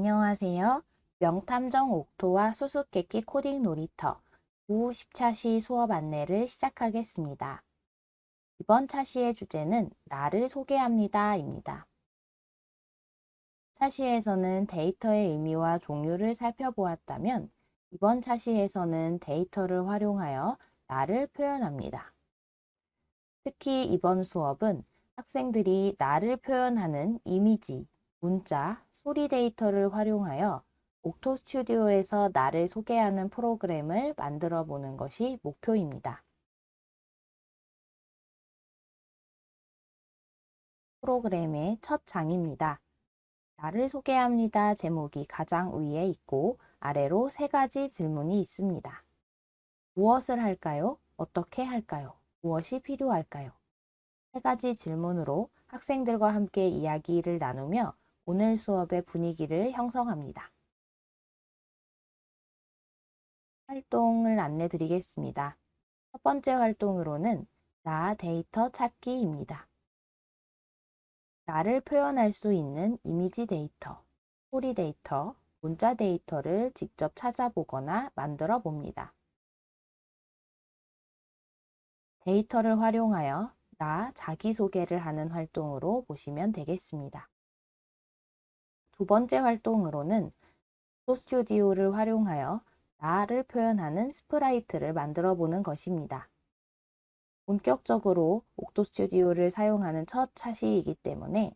안녕하세요. 명탐정 옥토와 수수께끼 코딩 놀이터 10차시 수업 안내를 시작하겠습니다. 이번 차시의 주제는 나를 소개합니다입니다. 차시에서는 데이터의 의미와 종류를 살펴보았다면 이번 차시에서는 데이터를 활용하여 나를 표현합니다. 특히 이번 수업은 학생들이 나를 표현하는 이미지, 문자, 소리 데이터를 활용하여 옥토 스튜디오에서 나를 소개하는 프로그램을 만들어 보는 것이 목표입니다. 프로그램의 첫 장입니다. 나를 소개합니다 제목이 가장 위에 있고 아래로 3가지 질문이 있습니다. 무엇을 할까요? 어떻게 할까요? 무엇이 필요할까요? 3가지 질문으로 학생들과 함께 이야기를 나누며 오늘 수업의 분위기를 형성합니다. 활동을 안내 드리겠습니다. 첫 번째 활동으로는 나 데이터 찾기입니다. 나를 표현할 수 있는 이미지 데이터, 소리 데이터, 문자 데이터를 직접 찾아보거나 만들어 봅니다. 데이터를 활용하여 나 자기소개를 하는 활동으로 보시면 되겠습니다. 두 번째 활동으로는 옥토 스튜디오를 활용하여 나를 표현하는 스프라이트를 만들어 보는 것입니다. 본격적으로 옥토 스튜디오를 사용하는 첫 차시이기 때문에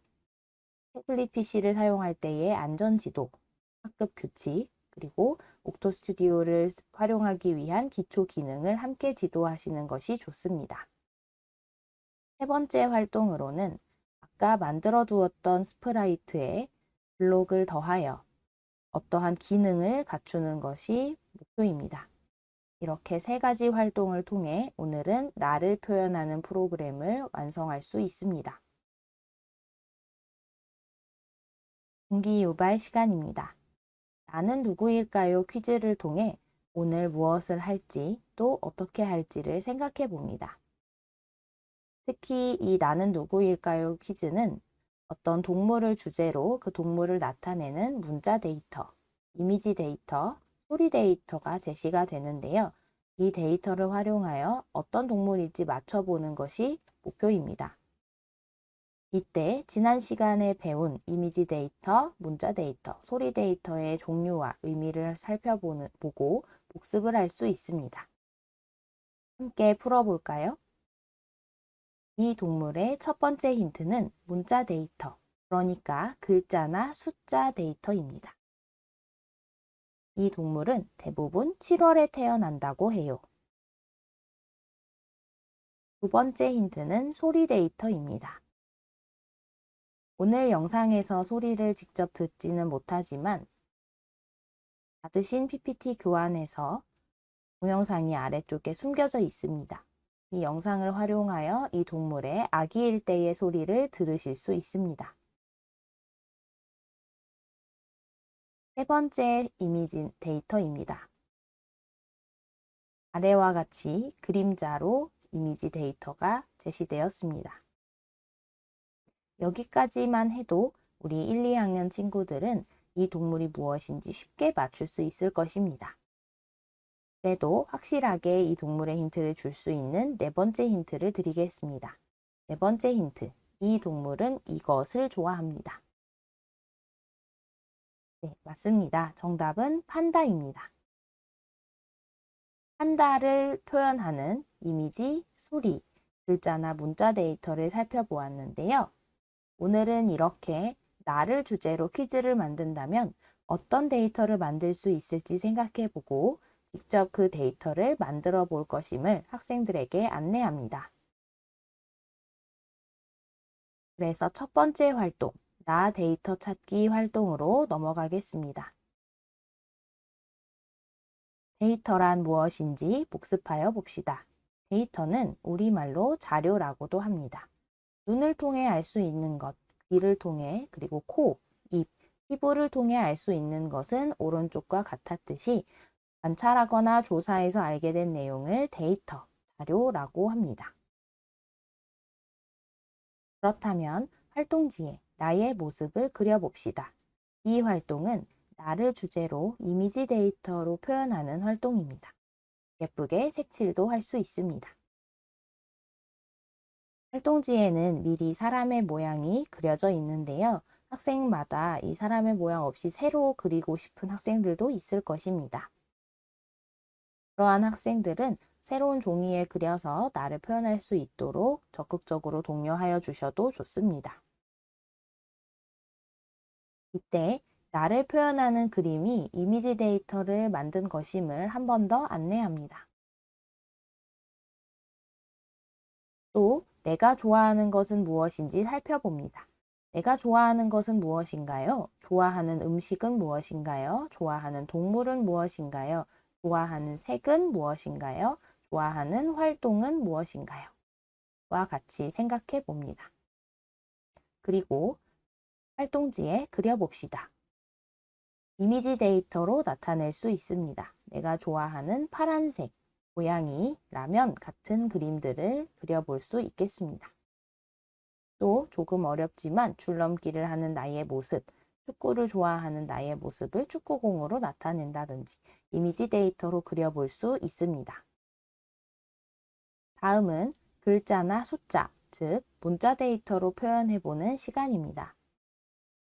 태블릿 PC를 사용할 때의 안전지도, 학급 규칙, 그리고 옥토 스튜디오를 활용하기 위한 기초 기능을 함께 지도하시는 것이 좋습니다. 세 번째 활동으로는 아까 만들어 두었던 스프라이트에 블록을 더하여 어떠한 기능을 갖추는 것이 목표입니다. 이렇게 3가지 활동을 통해 오늘은 나를 표현하는 프로그램을 완성할 수 있습니다. 동기 유발 시간입니다. 나는 누구일까요? 퀴즈를 통해 오늘 무엇을 할지 또 어떻게 할지를 생각해 봅니다. 특히 이 나는 누구일까요? 퀴즈는 어떤 동물을 주제로 그 동물을 나타내는 문자 데이터, 이미지 데이터, 소리 데이터가 제시가 되는데요. 이 데이터를 활용하여 어떤 동물일지 맞춰보는 것이 목표입니다. 이때 지난 시간에 배운 이미지 데이터, 문자 데이터, 소리 데이터의 종류와 의미를 살펴보고 복습을 할 수 있습니다. 함께 풀어볼까요? 이 동물의 첫 번째 힌트는 문자 데이터, 그러니까 글자나 숫자 데이터입니다. 이 동물은 대부분 7월에 태어난다고 해요. 두 번째 힌트는 소리 데이터입니다. 오늘 영상에서 소리를 직접 듣지는 못하지만 받으신 PPT 교환에서 동영상이 아래쪽에 숨겨져 있습니다. 이 영상을 활용하여 이 동물의 아기일 때의 소리를 들으실 수 있습니다. 세 번째 이미지 데이터입니다. 아래와 같이 그림자로 이미지 데이터가 제시되었습니다. 여기까지만 해도 우리 1, 2학년 친구들은 이 동물이 무엇인지 쉽게 맞출 수 있을 것입니다. 그래도 확실하게 이 동물의 힌트를 줄 수 있는 4번째 힌트를 드리겠습니다. 4번째 힌트, 이 동물은 이것을 좋아합니다. 네, 맞습니다. 정답은 판다입니다. 판다를 표현하는 이미지, 소리, 글자나 문자 데이터를 살펴보았는데요. 오늘은 이렇게 나를 주제로 퀴즈를 만든다면 어떤 데이터를 만들 수 있을지 생각해보고 직접 그 데이터를 만들어 볼 것임을 학생들에게 안내합니다. 그래서 첫 번째 활동, 나 데이터 찾기 활동으로 넘어가겠습니다. 데이터란 무엇인지 복습하여 봅시다. 데이터는 우리말로 자료라고도 합니다. 눈을 통해 알 수 있는 것, 귀를 통해, 그리고 코, 입, 피부를 통해 알 수 있는 것은 오른쪽과 같았듯이 관찰하거나 조사해서 알게 된 내용을 데이터, 자료라고 합니다. 그렇다면 활동지에 나의 모습을 그려봅시다. 이 활동은 나를 주제로 이미지 데이터로 표현하는 활동입니다. 예쁘게 색칠도 할 수 있습니다. 활동지에는 미리 사람의 모양이 그려져 있는데요. 학생마다 이 사람의 모양 없이 새로 그리고 싶은 학생들도 있을 것입니다. 그러한 학생들은 새로운 종이에 그려서 나를 표현할 수 있도록 적극적으로 독려하여 주셔도 좋습니다. 이때 나를 표현하는 그림이 이미지 데이터를 만든 것임을 한 번 더 안내합니다. 또 내가 좋아하는 것은 무엇인지 살펴봅니다. 내가 좋아하는 것은 무엇인가요? 좋아하는 음식은 무엇인가요? 좋아하는 동물은 무엇인가요? 좋아하는 색은 무엇인가요? 좋아하는 활동은 무엇인가요? 와 같이 생각해 봅니다. 그리고 활동지에 그려봅시다. 이미지 데이터로 나타낼 수 있습니다. 내가 좋아하는 파란색, 고양이, 라면 같은 그림들을 그려볼 수 있겠습니다. 또 조금 어렵지만 줄넘기를 하는 나의 모습, 축구를 좋아하는 나의 모습을 축구공으로 나타낸다든지 이미지 데이터로 그려볼 수 있습니다. 다음은 글자나 숫자, 즉 문자 데이터로 표현해보는 시간입니다.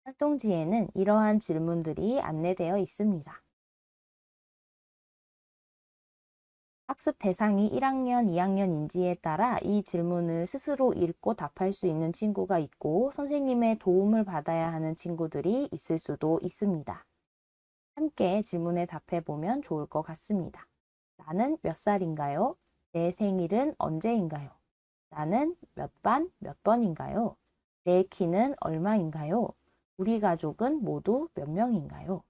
활동지에는 이러한 질문들이 안내되어 있습니다. 학습 대상이 1학년, 2학년인지에 따라 이 질문을 스스로 읽고 답할 수 있는 친구가 있고 선생님의 도움을 받아야 하는 친구들이 있을 수도 있습니다. 함께 질문에 답해보면 좋을 것 같습니다. 나는 몇 살인가요? 내 생일은 언제인가요? 나는 몇 반, 몇 번인가요? 내 키는 얼마인가요? 우리 가족은 모두 몇 명인가요?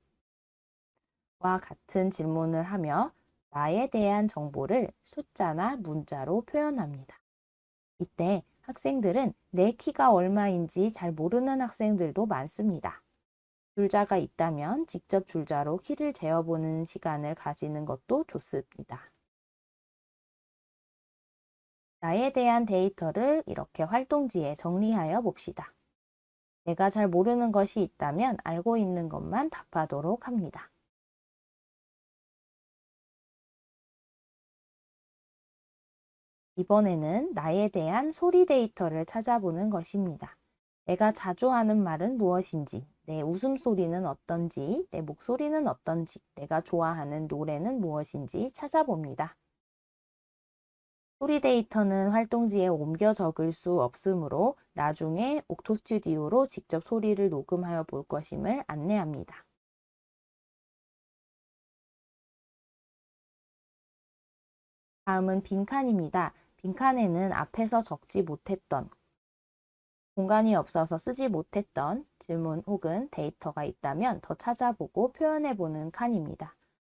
와 같은 질문을 하며 나에 대한 정보를 숫자나 문자로 표현합니다. 이때 학생들은 내 키가 얼마인지 잘 모르는 학생들도 많습니다. 줄자가 있다면 직접 줄자로 키를 재어보는 시간을 가지는 것도 좋습니다. 나에 대한 데이터를 이렇게 활동지에 정리하여 봅시다. 내가 잘 모르는 것이 있다면 알고 있는 것만 답하도록 합니다. 이번에는 나에 대한 소리 데이터를 찾아보는 것입니다. 내가 자주 하는 말은 무엇인지, 내 웃음소리는 어떤지, 내 목소리는 어떤지, 내가 좋아하는 노래는 무엇인지 찾아봅니다. 소리 데이터는 활동지에 옮겨 적을 수 없으므로 나중에 옥토스튜디오로 직접 소리를 녹음하여 볼 것임을 안내합니다. 다음은 빈칸입니다. 빈칸에는 앞에서 적지 못했던, 공간이 없어서 쓰지 못했던 질문 혹은 데이터가 있다면 더 찾아보고 표현해보는 칸입니다.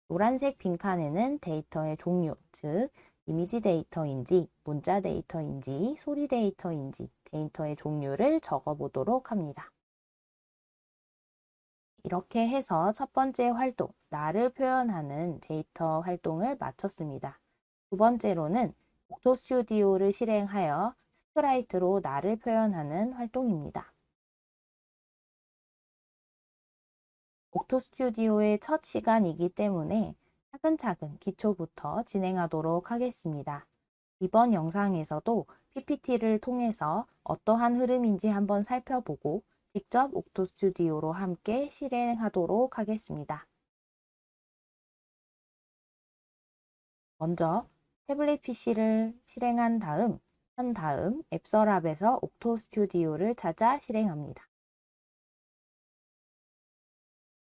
노란색 빈칸에는 데이터의 종류, 즉 이미지 데이터인지, 문자 데이터인지, 소리 데이터인지 데이터의 종류를 적어보도록 합니다. 이렇게 해서 첫 번째 활동, 나를 표현하는 데이터 활동을 마쳤습니다. 두 번째로는 옥토스튜디오를 실행하여 스프라이트로 나를 표현하는 활동입니다. 옥토스튜디오의 첫 시간이기 때문에 차근차근 기초부터 진행하도록 하겠습니다. 이번 영상에서도 PPT를 통해서 어떠한 흐름인지 한번 살펴보고 직접 옥토스튜디오로 함께 실행하도록 하겠습니다. 먼저 태블릿 PC를 실행한 다음 앱서랍에서 옥토스튜디오를 찾아 실행합니다.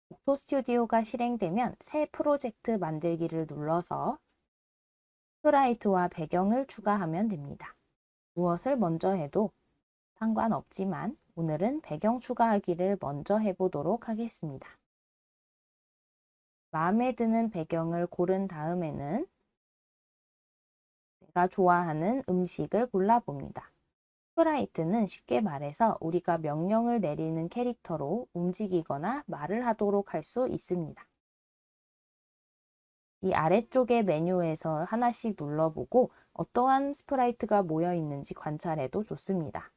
옥토스튜디오가 실행되면 새 프로젝트 만들기를 눌러서 스프라이트와 배경을 추가하면 됩니다. 무엇을 먼저 해도 상관없지만 오늘은 배경 추가하기를 먼저 해보도록 하겠습니다. 마음에 드는 배경을 고른 다음에는 내가 좋아하는 음식을 골라봅니다. 스프라이트는 쉽게 말해서 우리가 명령을 내리는 캐릭터로 움직이거나 말을 하도록 할 수 있습니다. 이 아래쪽의 메뉴에서 하나씩 눌러보고 어떠한 스프라이트가 모여 있는지 관찰해도 좋습니다.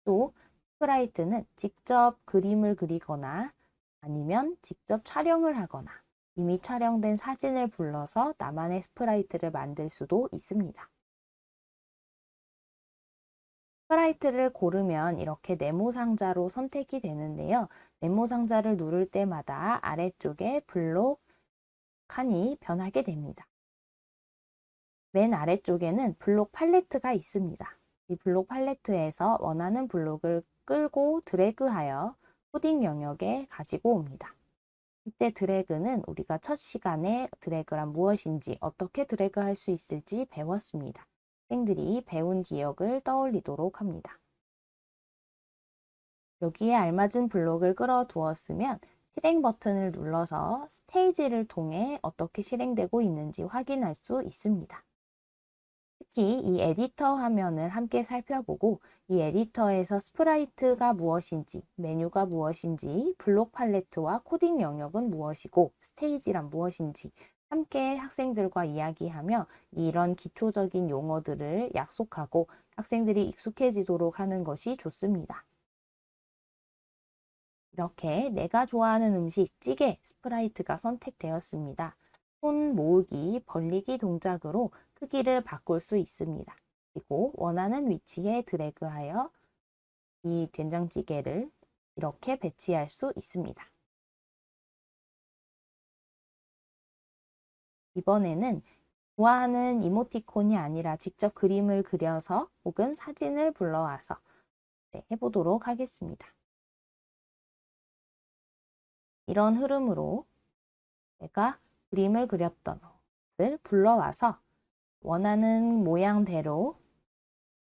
또 스프라이트는 직접 그림을 그리거나 아니면 직접 촬영을 하거나 이미 촬영된 사진을 불러서 나만의 스프라이트를 만들 수도 있습니다. 스프라이트를 고르면 이렇게 네모 상자로 선택이 되는데요. 네모 상자를 누를 때마다 아래쪽에 블록 칸이 변하게 됩니다. 맨 아래쪽에는 블록 팔레트가 있습니다. 이 블록 팔레트에서 원하는 블록을 끌고 드래그하여 코딩 영역에 가지고 옵니다. 이때 드래그는 우리가 첫 시간에 드래그란 무엇인지 어떻게 드래그할 수 있을지 배웠습니다. 학생들이 배운 기억을 떠올리도록 합니다. 여기에 알맞은 블록을 끌어두었으면 실행 버튼을 눌러서 스테이지를 통해 어떻게 실행되고 있는지 확인할 수 있습니다. 특히 이 에디터 화면을 함께 살펴보고 이 에디터에서 스프라이트가 무엇인지, 메뉴가 무엇인지, 블록 팔레트와 코딩 영역은 무엇이고, 스테이지란 무엇인지 함께 학생들과 이야기하며 이런 기초적인 용어들을 약속하고 학생들이 익숙해지도록 하는 것이 좋습니다. 이렇게 내가 좋아하는 음식, 찌개, 스프라이트가 선택되었습니다. 손 모으기, 벌리기 동작으로 크기를 바꿀 수 있습니다. 그리고 원하는 위치에 드래그하여 이 된장찌개를 이렇게 배치할 수 있습니다. 이번에는 좋아하는 이모티콘이 아니라 직접 그림을 그려서 혹은 사진을 불러와서 해보도록 하겠습니다. 이런 흐름으로 내가 그림을 그렸던 것을 불러와서 원하는 모양대로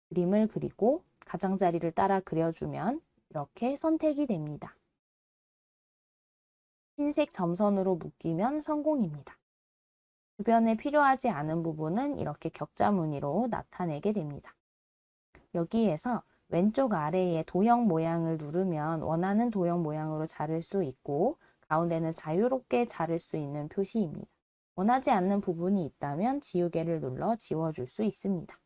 그림을 그리고 가장자리를 따라 그려주면 이렇게 선택이 됩니다. 흰색 점선으로 묶이면 성공입니다. 주변에 필요하지 않은 부분은 이렇게 격자 무늬로 나타내게 됩니다. 여기에서 왼쪽 아래에 도형 모양을 누르면 원하는 도형 모양으로 자를 수 있고 가운데는 자유롭게 자를 수 있는 표시입니다. 원하지 않는 부분이 있다면 지우개를 눌러 지워줄 수 있습니다.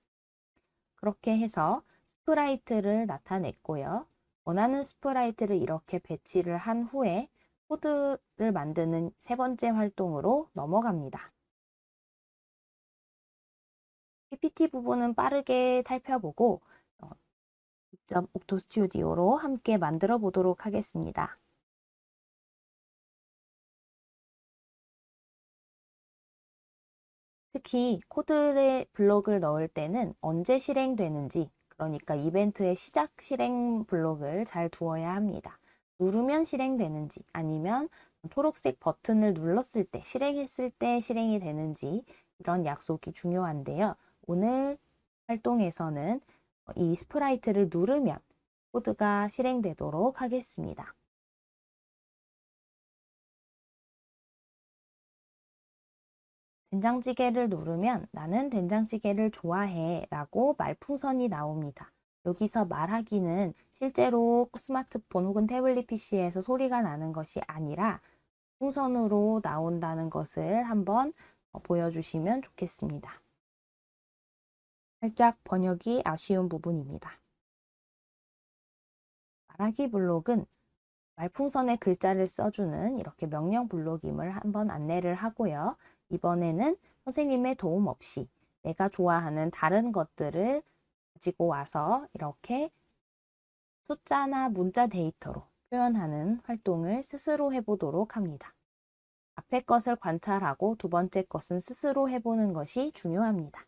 그렇게 해서 스프라이트를 나타냈고요. 원하는 스프라이트를 이렇게 배치를 한 후에 코드를 만드는 세 번째 활동으로 넘어갑니다. PPT 부분은 빠르게 살펴보고 직접 옥토 스튜디오로 함께 만들어 보도록 하겠습니다. 특히 코드에 블록을 넣을 때는 언제 실행되는지, 그러니까 이벤트의 시작 실행 블록을 잘 두어야 합니다. 누르면 실행되는지 아니면 초록색 버튼을 눌렀을 때, 실행했을 때 실행이 되는지 이런 약속이 중요한데요. 오늘 활동에서는 이 스프라이트를 누르면 코드가 실행되도록 하겠습니다. 된장찌개를 누르면 나는 된장찌개를 좋아해 라고 말풍선이 나옵니다. 여기서 말하기는 실제로 스마트폰 혹은 태블릿 PC에서 소리가 나는 것이 아니라 풍선으로 나온다는 것을 한번 보여주시면 좋겠습니다. 살짝 번역이 아쉬운 부분입니다. 말하기 블록은 말풍선에 글자를 써주는 이렇게 명령 블록임을 한번 안내를 하고요. 이번에는 선생님의 도움 없이 내가 좋아하는 다른 것들을 가지고 와서 이렇게 숫자나 문자 데이터로 표현하는 활동을 스스로 해보도록 합니다. 앞에 것을 관찰하고 두 번째 것은 스스로 해보는 것이 중요합니다.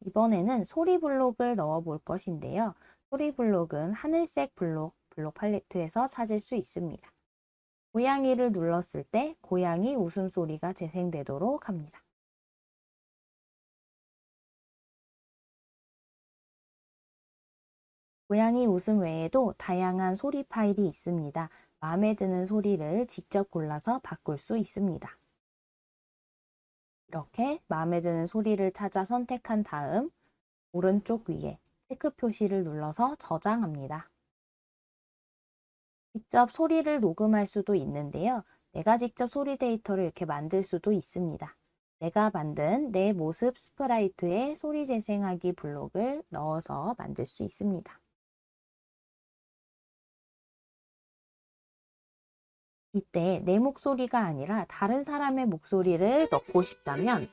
이번에는 소리 블록을 넣어 볼 것인데요. 소리 블록은 하늘색 블록 팔레트에서 찾을 수 있습니다. 고양이를 눌렀을 때 고양이 웃음소리가 재생되도록 합니다. 고양이 웃음 외에도 다양한 소리 파일이 있습니다. 마음에 드는 소리를 직접 골라서 바꿀 수 있습니다. 이렇게 마음에 드는 소리를 찾아 선택한 다음 오른쪽 위에 체크 표시를 눌러서 저장합니다. 직접 소리를 녹음할 수도 있는데요. 내가 직접 소리 데이터를 이렇게 만들 수도 있습니다. 내가 만든 내 모습 스프라이트에 소리 재생하기 블록을 넣어서 만들 수 있습니다. 이때 내 목소리가 아니라 다른 사람의 목소리를 넣고 싶다면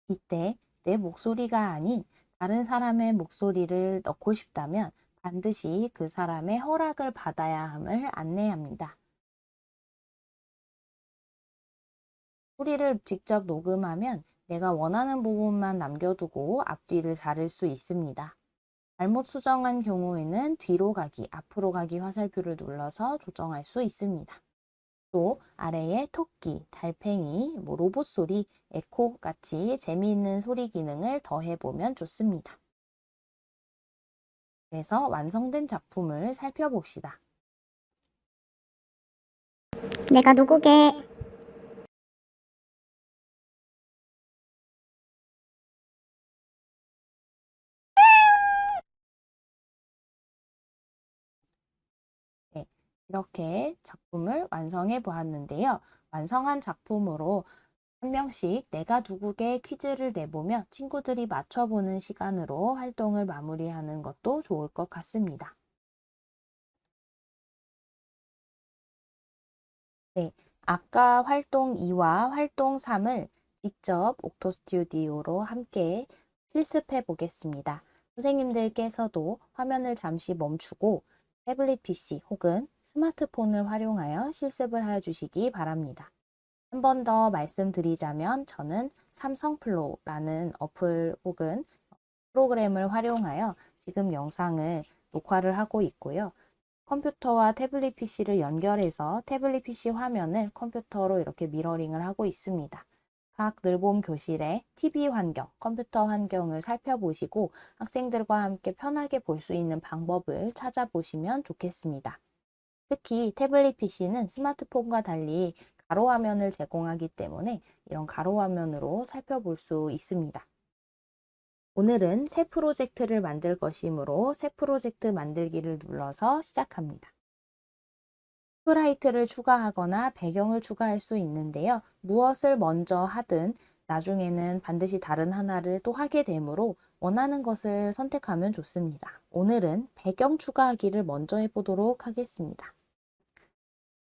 이때 내 목소리가 아닌 다른 사람의 목소리를 넣고 싶다면 반드시 그 사람의 허락을 받아야 함을 안내합니다. 소리를 직접 녹음하면 내가 원하는 부분만 남겨두고 앞뒤를 자를 수 있습니다. 잘못 수정한 경우에는 뒤로 가기, 앞으로 가기 화살표를 눌러서 조정할 수 있습니다. 또 아래에 토끼, 달팽이, 로봇 소리, 에코 같이 재미있는 소리 기능을 더해보면 좋습니다. 그래서 완성된 작품을 살펴봅시다. 내가 누구게? 네, 이렇게 작품을 완성해 보았는데요. 완성한 작품으로 한 명씩 내가 누구게 퀴즈를 내보며 친구들이 맞춰보는 시간으로 활동을 마무리하는 것도 좋을 것 같습니다. 네, 아까 활동 2와 활동 3을 직접 옥토 스튜디오로 함께 실습해 보겠습니다. 선생님들께서도 화면을 잠시 멈추고 태블릿 PC 혹은 스마트폰을 활용하여 실습을 해 주시기 바랍니다. 한 번 더 말씀드리자면 저는 삼성플로라는 어플 혹은 프로그램을 활용하여 지금 영상을 녹화를 하고 있고요. 컴퓨터와 태블릿 PC를 연결해서 태블릿 PC 화면을 컴퓨터로 이렇게 미러링을 하고 있습니다. 각 늘봄 교실의 TV 환경, 컴퓨터 환경을 살펴보시고 학생들과 함께 편하게 볼 수 있는 방법을 찾아보시면 좋겠습니다. 특히 태블릿 PC는 스마트폰과 달리 가로 화면을 제공하기 때문에 이런 가로 화면으로 살펴볼 수 있습니다. 오늘은 새 프로젝트를 만들 것이므로 새 프로젝트 만들기를 눌러서 시작합니다. 스프라이트를 추가하거나 배경을 추가할 수 있는데요. 무엇을 먼저 하든 나중에는 반드시 다른 하나를 또 하게 되므로 원하는 것을 선택하면 좋습니다. 오늘은 배경 추가하기를 먼저 해보도록 하겠습니다.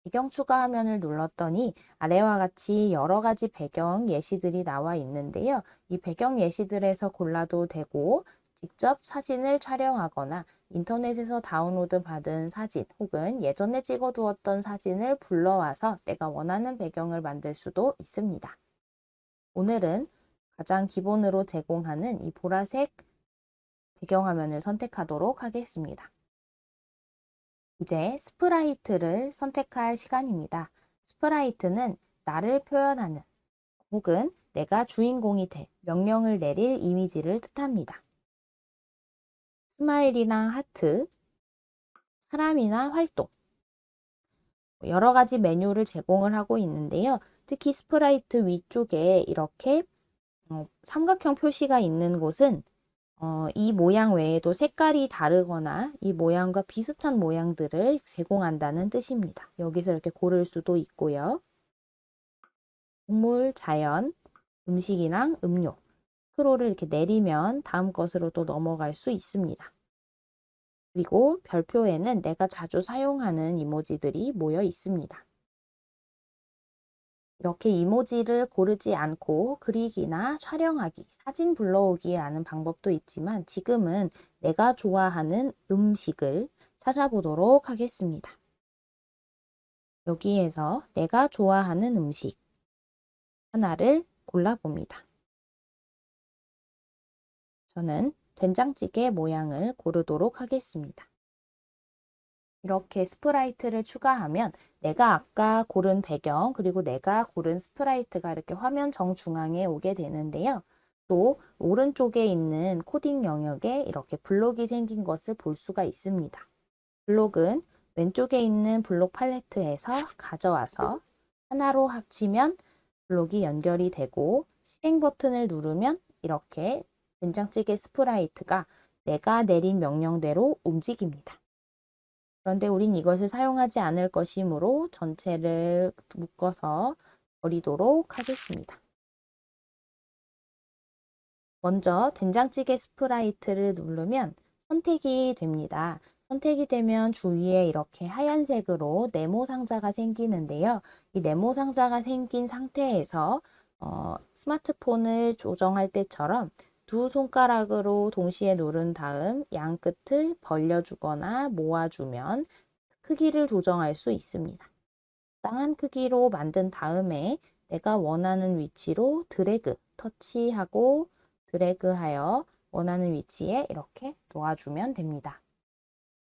배경 추가 화면을 눌렀더니 아래와 같이 여러 가지 배경 예시들이 나와 있는데요. 이 배경 예시들에서 골라도 되고 직접 사진을 촬영하거나 인터넷에서 다운로드 받은 사진 혹은 예전에 찍어두었던 사진을 불러와서 내가 원하는 배경을 만들 수도 있습니다. 오늘은 가장 기본으로 제공하는 이 보라색 배경화면을 선택하도록 하겠습니다. 이제 스프라이트를 선택할 시간입니다. 스프라이트는 나를 표현하는 혹은 내가 주인공이 될 명령을 내릴 이미지를 뜻합니다. 스마일이나 하트, 사람이나 활동, 여러 가지 메뉴를 제공을 하고 있는데요. 특히 스프라이트 위쪽에 이렇게 삼각형 표시가 있는 곳은 이 모양 외에도 색깔이 다르거나 이 모양과 비슷한 모양들을 제공한다는 뜻입니다. 여기서 이렇게 고를 수도 있고요. 동물, 자연, 음식이랑 음료, 스크롤을 이렇게 내리면 다음 것으로 또 넘어갈 수 있습니다. 그리고 별표에는 내가 자주 사용하는 이모지들이 모여 있습니다. 이렇게 이모지를 고르지 않고 그리기나 촬영하기, 사진 불러오기 라는 방법도 있지만 지금은 내가 좋아하는 음식을 찾아보도록 하겠습니다. 여기에서 내가 좋아하는 음식 하나를 골라봅니다. 저는 된장찌개 모양을 고르도록 하겠습니다. 이렇게 스프라이트를 추가하면 내가 아까 고른 배경 그리고 내가 고른 스프라이트가 이렇게 화면 정중앙에 오게 되는데요. 또 오른쪽에 있는 코딩 영역에 이렇게 블록이 생긴 것을 볼 수가 있습니다. 블록은 왼쪽에 있는 블록 팔레트에서 가져와서 하나로 합치면 블록이 연결이 되고 실행 버튼을 누르면 이렇게 된장찌개 스프라이트가 내가 내린 명령대로 움직입니다. 그런데 우린 이것을 사용하지 않을 것이므로 전체를 묶어서 버리도록 하겠습니다. 먼저 된장찌개 스프라이트를 누르면 선택이 됩니다. 선택이 되면 주위에 이렇게 하얀색으로 네모 상자가 생기는데요. 이 네모 상자가 생긴 상태에서 스마트폰을 조정할 때처럼 두 손가락으로 동시에 누른 다음 양 끝을 벌려주거나 모아주면 크기를 조정할 수 있습니다. 적당한 크기로 만든 다음에 내가 원하는 위치로 드래그, 터치하고 드래그하여 원하는 위치에 이렇게 놓아주면 됩니다.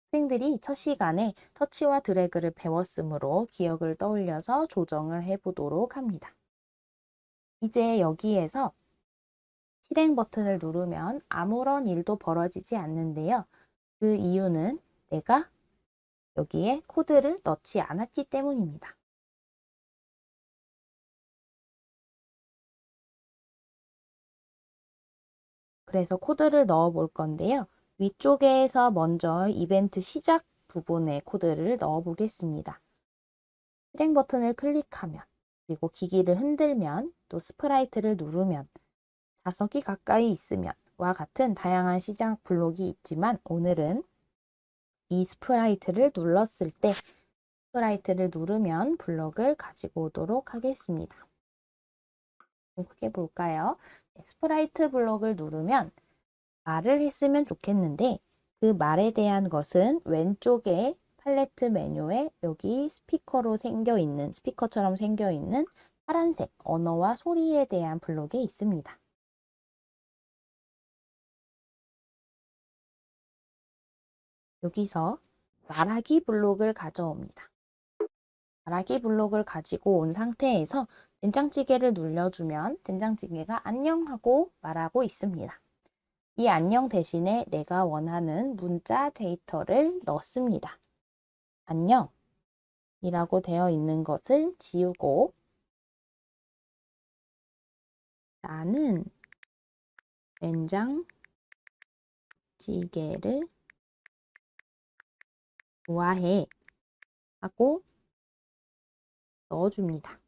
학생들이 첫 시간에 터치와 드래그를 배웠으므로 기억을 떠올려서 조정을 해보도록 합니다. 이제 여기에서 실행 버튼을 누르면 아무런 일도 벌어지지 않는데요. 그 이유는 내가 여기에 코드를 넣지 않았기 때문입니다. 그래서 코드를 넣어 볼 건데요. 위쪽에서 먼저 이벤트 시작 부분에 코드를 넣어 보겠습니다. 실행 버튼을 클릭하면, 그리고 기기를 흔들면, 또 스프라이트를 누르면, 자석이 가까이 있으면 와 같은 다양한 시작 블록이 있지만 오늘은 이 스프라이트를 눌렀을 때 스프라이트를 누르면 블록을 가지고 오도록 하겠습니다. 좀 크게 볼까요? 스프라이트 블록을 누르면 말을 했으면 좋겠는데 그 말에 대한 것은 왼쪽에 팔레트 메뉴에 여기 스피커처럼 생겨 있는 파란색 언어와 소리에 대한 블록에 있습니다. 여기서 말하기 블록을 가져옵니다. 말하기 블록을 가지고 온 상태에서 된장찌개를 눌러주면 된장찌개가 안녕하고 말하고 있습니다. 이 안녕 대신에 내가 원하는 문자 데이터를 넣습니다. 안녕이라고 되어 있는 것을 지우고 나는 된장찌개를 좋아해 하고 넣어줍니다.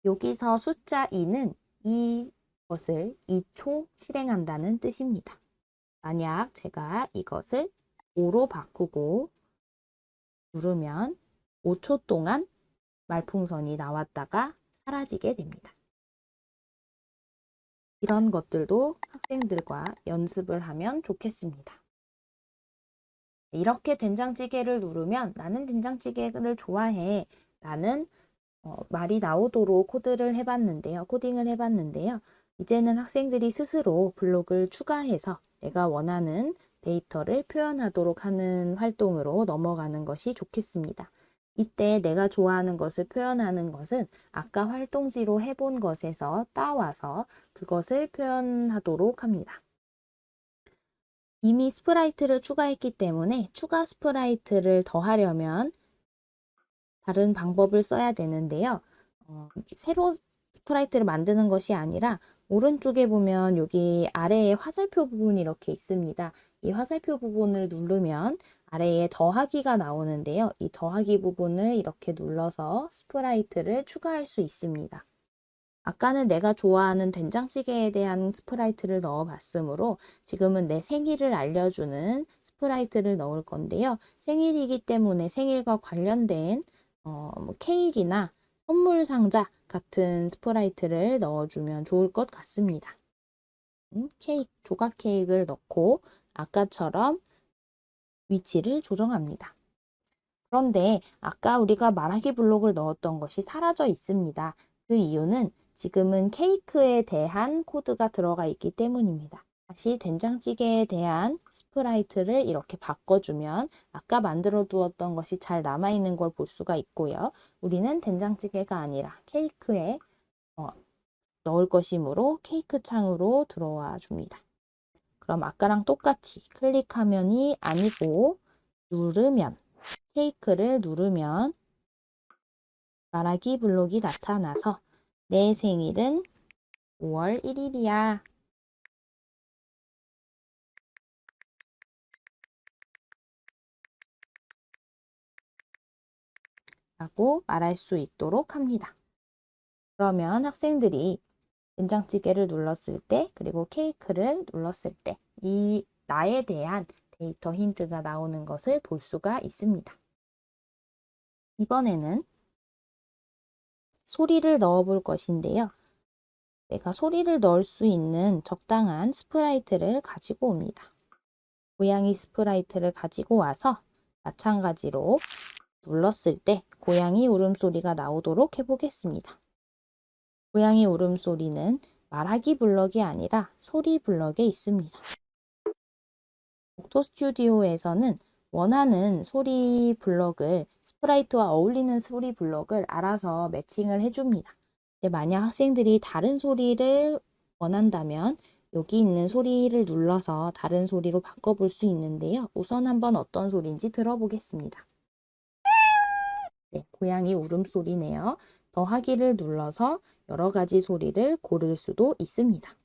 여기서 숫자 2는 이것을 2초 실행한다는 뜻입니다. 만약 제가 이것을 5로 바꾸고 누르면 5초 동안 말풍선이 나왔다가 사라지게 됩니다. 이런 것들도 학생들과 연습을 하면 좋겠습니다. 이렇게 된장찌개를 누르면 나는 된장찌개를 좋아해 라는 말이 나오도록 코딩을 해봤는데요. 이제는 학생들이 스스로 블록을 추가해서 내가 원하는 데이터를 표현하도록 하는 활동으로 넘어가는 것이 좋겠습니다. 이때 내가 좋아하는 것을 표현하는 것은 아까 활동지로 해본 것에서 따와서 그것을 표현하도록 합니다. 이미 스프라이트를 추가했기 때문에 추가 스프라이트를 더하려면 다른 방법을 써야 되는데요. 새로 스프라이트를 만드는 것이 아니라 오른쪽에 보면 여기 아래에 화살표 부분이 이렇게 있습니다. 이 화살표 부분을 누르면 아래에 더하기가 나오는데요. 이 더하기 부분을 이렇게 눌러서 스프라이트를 추가할 수 있습니다. 아까는 내가 좋아하는 된장찌개에 대한 스프라이트를 넣어 봤으므로 지금은 내 생일을 알려주는 스프라이트를 넣을 건데요. 생일이기 때문에 생일과 관련된 케이크나 선물 상자 같은 스프라이트를 넣어주면 좋을 것 같습니다. 조각 케이크를 넣고 아까처럼 위치를 조정합니다. 그런데 아까 우리가 말하기 블록을 넣었던 것이 사라져 있습니다. 그 이유는 지금은 케이크에 대한 코드가 들어가 있기 때문입니다. 다시 된장찌개에 대한 스프라이트를 이렇게 바꿔주면 아까 만들어 두었던 것이 잘 남아있는 걸 볼 수가 있고요. 우리는 된장찌개가 아니라 케이크에 넣을 것이므로 케이크 창으로 들어와 줍니다. 그럼 아까랑 똑같이 클릭하면이 아니고 케이크를 누르면 말하기 블록이 나타나서 내 생일은 5월 1일이야 라고 말할 수 있도록 합니다. 그러면 학생들이 된장찌개를 눌렀을 때 그리고 케이크를 눌렀을 때 이 나에 대한 데이터 힌트가 나오는 것을 볼 수가 있습니다. 이번에는 소리를 넣어 볼 것인데요. 내가 소리를 넣을 수 있는 적당한 스프라이트를 가지고 옵니다. 고양이 스프라이트를 가지고 와서 마찬가지로 눌렀을 때 고양이 울음소리가 나오도록 해보겠습니다. 고양이 울음소리는 말하기 블럭이 아니라 소리 블럭에 있습니다. 옥토 스튜디오에서는 원하는 소리 블럭을 스프라이트와 어울리는 소리 블럭을 알아서 매칭을 해줍니다. 만약 학생들이 다른 소리를 원한다면 여기 있는 소리를 눌러서 다른 소리로 바꿔볼 수 있는데요. 우선 한번 어떤 소리인지 들어보겠습니다. 네, 고양이 울음소리네요. 더하기를 눌러서 여러 가지 소리를 고를 수도 있습니다.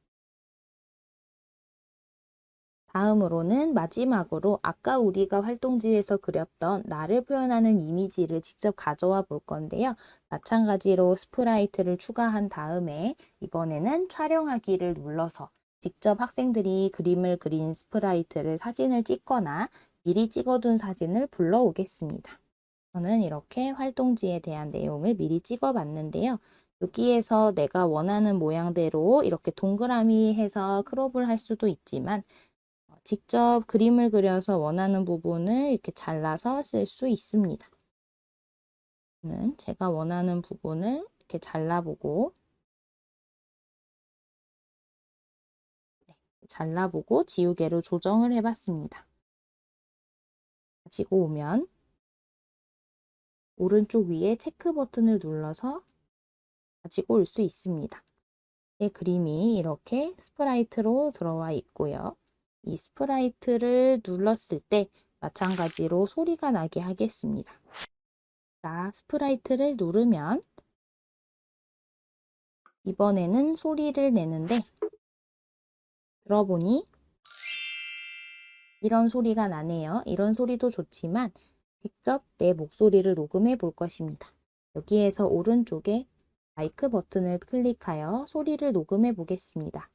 다음으로는 마지막으로 아까 우리가 활동지에서 그렸던 나를 표현하는 이미지를 직접 가져와 볼 건데요. 마찬가지로 스프라이트를 추가한 다음에 이번에는 촬영하기를 눌러서 직접 학생들이 그림을 그린 스프라이트를 사진을 찍거나 미리 찍어둔 사진을 불러오겠습니다. 저는 이렇게 활동지에 대한 내용을 미리 찍어 봤는데요. 여기에서 내가 원하는 모양대로 이렇게 동그라미 해서 크롭을 할 수도 있지만 직접 그림을 그려서 원하는 부분을 이렇게 잘라서 쓸 수 있습니다. 저는 제가 원하는 부분을 이렇게 잘라보고 지우개로 조정을 해봤습니다. 가지고 오면 오른쪽 위에 체크 버튼을 눌러서 가지고 올 수 있습니다. 제 그림이 이렇게 스프라이트로 들어와 있고요. 이 스프라이트를 눌렀을 때 마찬가지로 소리가 나게 하겠습니다. 자, 스프라이트를 누르면 이번에는 소리를 내는데 들어보니 이런 소리가 나네요. 이런 소리도 좋지만 직접 내 목소리를 녹음해 볼 것입니다. 여기에서 오른쪽에 마이크 버튼을 클릭하여 소리를 녹음해 보겠습니다.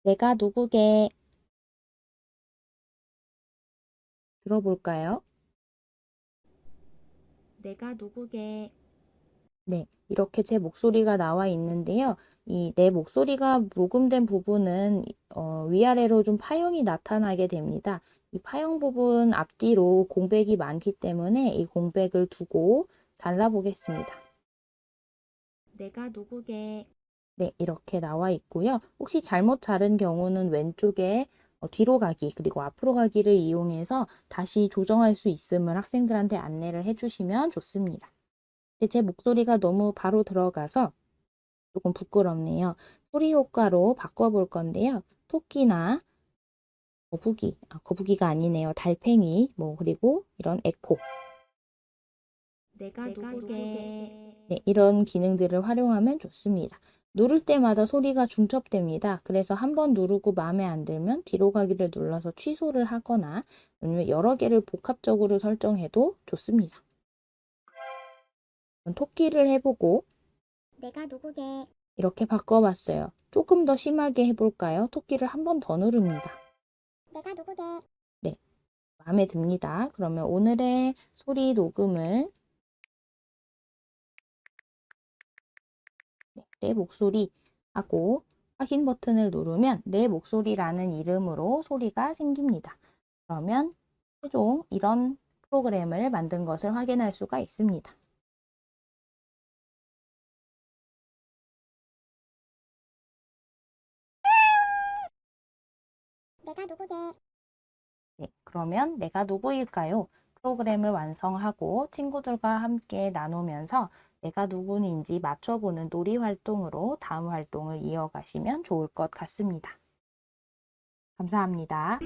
내가 누구게 들어볼까요? 내가 누구게 네, 이렇게 제 목소리가 나와 있는데요. 이 내 목소리가 녹음된 부분은 위아래로 좀 파형이 나타나게 됩니다. 이 파형 부분 앞뒤로 공백이 많기 때문에 이 공백을 두고 잘라보겠습니다. 내가 누구게 네, 이렇게 나와 있고요. 혹시 잘못 자른 경우는 왼쪽에 뒤로 가기 그리고 앞으로 가기를 이용해서 다시 조정할 수 있음을 학생들한테 안내를 해주시면 좋습니다. 근데 제 목소리가 너무 바로 들어가서 조금 부끄럽네요. 소리 효과로 바꿔볼 건데요. 토끼나 거북이가 아니네요. 달팽이, 그리고 이런 에코. 내가 누구게 네, 이런 기능들을 활용하면 좋습니다. 누를 때마다 소리가 중첩됩니다. 그래서 한번 누르고 마음에 안 들면 뒤로 가기를 눌러서 취소를 하거나 아니면 여러 개를 복합적으로 설정해도 좋습니다. 토끼를 해보고 내가 누구게 이렇게 바꿔봤어요. 조금 더 심하게 해볼까요? 토끼를 한 번 더 누릅니다. 내가 누구게 네, 마음에 듭니다. 그러면 오늘의 소리 녹음을 내 목소리 하고 확인 버튼을 누르면 내 목소리라는 이름으로 소리가 생깁니다. 그러면 최종 이런 프로그램을 만든 것을 확인할 수가 있습니다. 내가 누구게 네, 그러면 내가 누구일까요? 프로그램을 완성하고 친구들과 함께 나누면서 내가 누구인지 맞춰보는 놀이 활동으로 다음 활동을 이어가시면 좋을 것 같습니다. 감사합니다.